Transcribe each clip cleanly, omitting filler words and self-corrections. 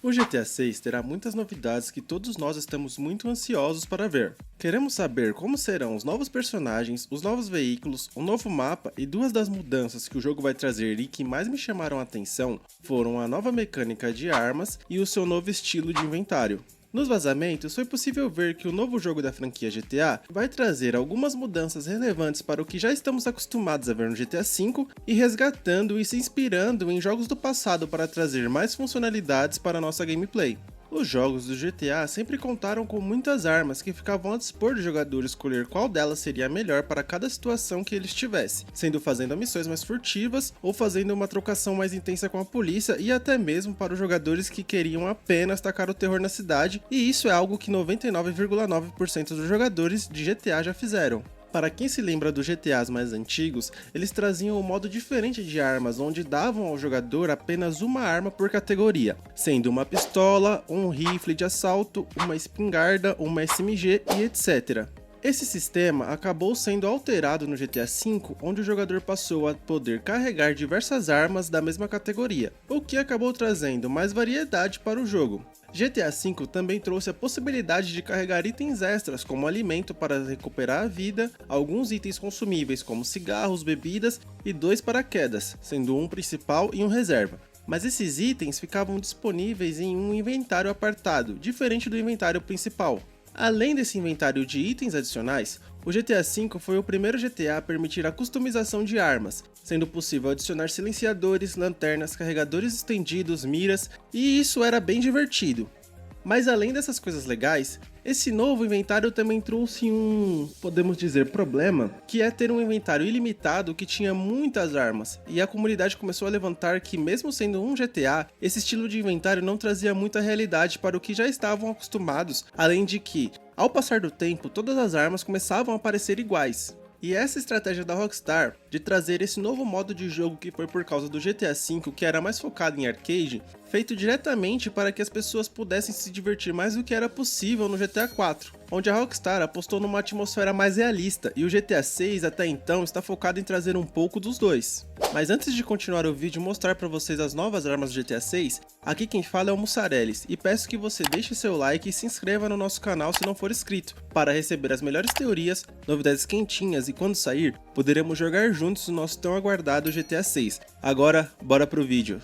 O GTA 6 terá muitas novidades que todos nós estamos muito ansiosos para ver. Queremos saber como serão os novos personagens, os novos veículos, o novo mapa e duas das mudanças que o jogo vai trazer e que mais me chamaram a atenção foram a nova mecânica de armas e o seu novo estilo de inventário. Nos vazamentos, foi possível ver que o novo jogo da franquia GTA vai trazer algumas mudanças relevantes para o que já estamos acostumados a ver no GTA V e resgatando e se inspirando em jogos do passado para trazer mais funcionalidades para a nossa gameplay. Os jogos do GTA sempre contaram com muitas armas que ficavam a dispor do jogador escolher qual delas seria a melhor para cada situação que ele estivesse, sendo fazendo missões mais furtivas ou fazendo uma trocação mais intensa com a polícia e até mesmo para os jogadores que queriam apenas tacar o terror na cidade, e isso é algo que 99,9% dos jogadores de GTA já fizeram. Para quem se lembra dos GTAs mais antigos, eles traziam um modo diferente de armas, onde davam ao jogador apenas uma arma por categoria, sendo uma pistola, um rifle de assalto, uma espingarda, uma SMG e etc. Esse sistema acabou sendo alterado no GTA V, onde o jogador passou a poder carregar diversas armas da mesma categoria, o que acabou trazendo mais variedade para o jogo. GTA V também trouxe a possibilidade de carregar itens extras como alimento para recuperar a vida, alguns itens consumíveis como cigarros, bebidas e 2 paraquedas, sendo um principal e um reserva. Mas esses itens ficavam disponíveis em um inventário apartado, diferente do inventário principal. Além desse inventário de itens adicionais, o GTA V foi o primeiro GTA a permitir a customização de armas, sendo possível adicionar silenciadores, lanternas, carregadores estendidos, miras, e isso era bem divertido. Mas além dessas coisas legais, esse novo inventário também trouxe podemos dizer, problema, que é ter um inventário ilimitado que tinha muitas armas, e a comunidade começou a levantar que mesmo sendo um GTA, esse estilo de inventário não trazia muita realidade para o que já estavam acostumados, além de que, ao passar do tempo, todas as armas começavam a parecer iguais. E essa estratégia da Rockstar de trazer esse novo modo de jogo que foi por causa do GTA V, que era mais focado em arcade, feito diretamente para que as pessoas pudessem se divertir mais do que era possível no GTA IV, onde a Rockstar apostou numa atmosfera mais realista e o GTA VI até então está focado em trazer um pouco dos dois. Mas antes de continuar o vídeo e mostrar para vocês as novas armas do GTA VI, aqui quem fala é o Mussareles e peço que você deixe seu like e se inscreva no nosso canal se não for inscrito, para receber as melhores teorias, novidades quentinhas e quando sair, poderemos jogar juntos o nosso tão aguardado GTA VI. Agora, bora pro vídeo.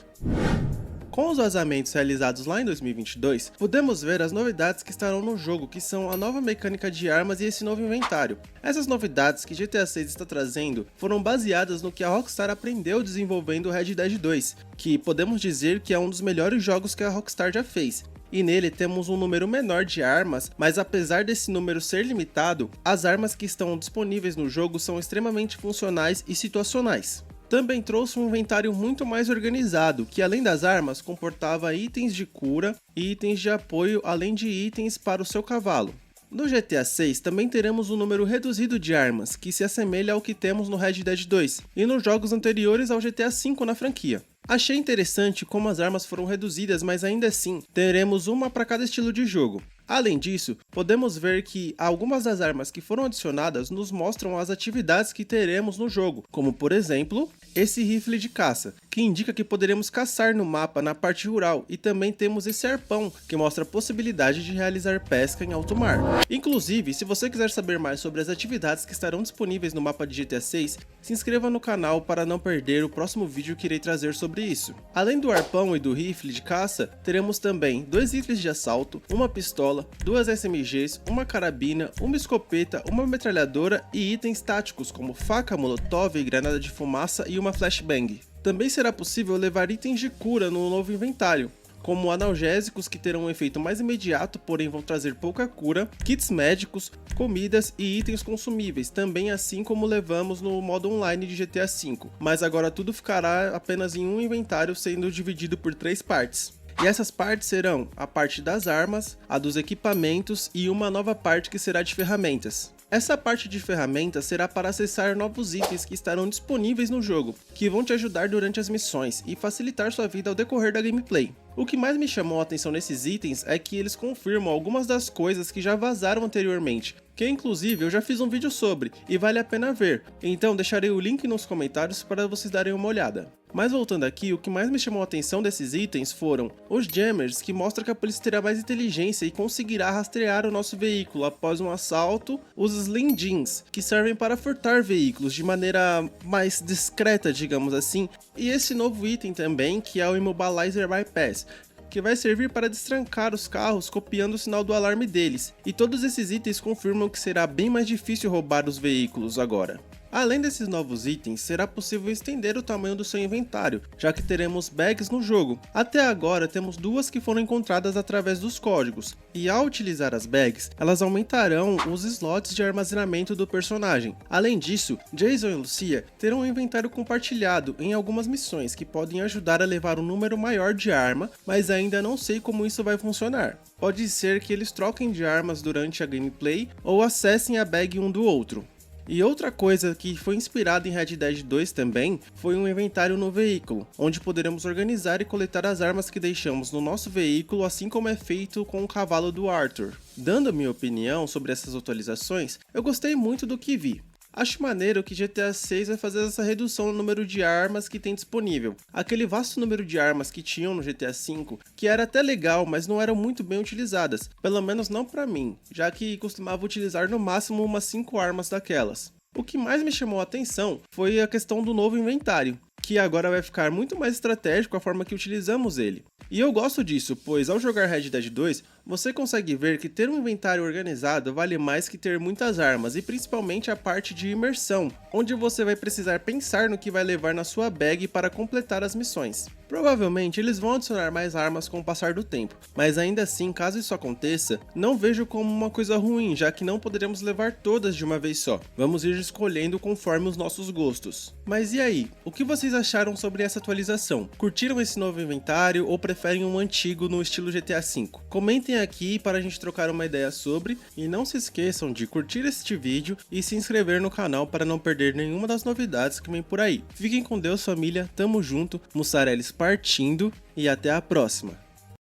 Com os vazamentos realizados lá em 2022, podemos ver as novidades que estarão no jogo, que são a nova mecânica de armas e esse novo inventário. Essas novidades que GTA 6 está trazendo foram baseadas no que a Rockstar aprendeu desenvolvendo Red Dead 2, que podemos dizer que é um dos melhores jogos que a Rockstar já fez. E nele temos um número menor de armas, mas apesar desse número ser limitado, as armas que estão disponíveis no jogo são extremamente funcionais e situacionais. Também trouxe um inventário muito mais organizado, que além das armas, comportava itens de cura e itens de apoio, além de itens para o seu cavalo. No GTA 6 também teremos um número reduzido de armas, que se assemelha ao que temos no Red Dead 2 e nos jogos anteriores ao GTA 5 na franquia. Achei interessante como as armas foram reduzidas, mas ainda assim teremos uma para cada estilo de jogo. Além disso, podemos ver que algumas das armas que foram adicionadas nos mostram as atividades que teremos no jogo, como por exemplo, esse rifle de caça, que indica que poderemos caçar no mapa na parte rural, e também temos esse arpão, que mostra a possibilidade de realizar pesca em alto mar. Inclusive, se você quiser saber mais sobre as atividades que estarão disponíveis no mapa de GTA 6, se inscreva no canal para não perder o próximo vídeo que irei trazer sobre isso. Além do arpão e do rifle de caça, teremos também 2 rifles de assalto, uma pistola, 2 SMGs, uma carabina, uma escopeta, uma metralhadora e itens táticos como faca, molotov, granada de fumaça e uma flashbang. Também será possível levar itens de cura no novo inventário, como analgésicos que terão um efeito mais imediato, porém vão trazer pouca cura, kits médicos, comidas e itens consumíveis, também assim como levamos no modo online de GTA V, mas agora tudo ficará apenas em um inventário sendo dividido por 3 partes. E essas partes serão a parte das armas, a dos equipamentos e uma nova parte que será de ferramentas. Essa parte de ferramentas será para acessar novos itens que estarão disponíveis no jogo, que vão te ajudar durante as missões e facilitar sua vida ao decorrer da gameplay. O que mais me chamou a atenção nesses itens é que eles confirmam algumas das coisas que já vazaram anteriormente, que inclusive eu já fiz um vídeo sobre, e vale a pena ver, então deixarei o link nos comentários para vocês darem uma olhada. Mas voltando aqui, o que mais me chamou a atenção desses itens foram os jammers, que mostram que a polícia terá mais inteligência e conseguirá rastrear o nosso veículo após um assalto, os slim jeans, que servem para furtar veículos de maneira mais discreta, digamos assim, e esse novo item também, que é o Immobilizer Bypass, que vai servir para destrancar os carros copiando o sinal do alarme deles, e todos esses itens confirmam que será bem mais difícil roubar os veículos agora. Além desses novos itens, será possível estender o tamanho do seu inventário, já que teremos bags no jogo. Até agora temos duas que foram encontradas através dos códigos, e ao utilizar as bags, elas aumentarão os slots de armazenamento do personagem. Além disso, Jason e Lucia terão um inventário compartilhado em algumas missões que podem ajudar a levar um número maior de arma, mas ainda não sei como isso vai funcionar. Pode ser que eles troquem de armas durante a gameplay ou acessem a bag um do outro. E outra coisa que foi inspirada em Red Dead 2 também foi um inventário no veículo, onde poderemos organizar e coletar as armas que deixamos no nosso veículo, assim como é feito com o cavalo do Arthur. Dando a minha opinião sobre essas atualizações, eu gostei muito do que vi. Acho maneiro que GTA 6 vai fazer essa redução no número de armas que tem disponível. Aquele vasto número de armas que tinham no GTA 5, que era até legal, mas não eram muito bem utilizadas, pelo menos não pra mim, já que costumava utilizar no máximo umas 5 armas daquelas. O que mais me chamou a atenção foi a questão do novo inventário, que agora vai ficar muito mais estratégico a forma que utilizamos ele. E eu gosto disso, pois ao jogar Red Dead 2, você consegue ver que ter um inventário organizado vale mais que ter muitas armas, e principalmente a parte de imersão, onde você vai precisar pensar no que vai levar na sua bag para completar as missões. Provavelmente eles vão adicionar mais armas com o passar do tempo, mas ainda assim, caso isso aconteça, não vejo como uma coisa ruim, já que não poderemos levar todas de uma vez só. Vamos ir escolhendo conforme os nossos gostos. Mas e aí, o que vocês acharam sobre essa atualização? Curtiram esse novo inventário ou preferem um antigo no estilo GTA V? Comentem aqui para a gente trocar uma ideia sobre, e não se esqueçam de curtir este vídeo e se inscrever no canal para não perder nenhuma das novidades que vem por aí. Fiquem com Deus, família, tamo junto, mussareles partindo e até a próxima!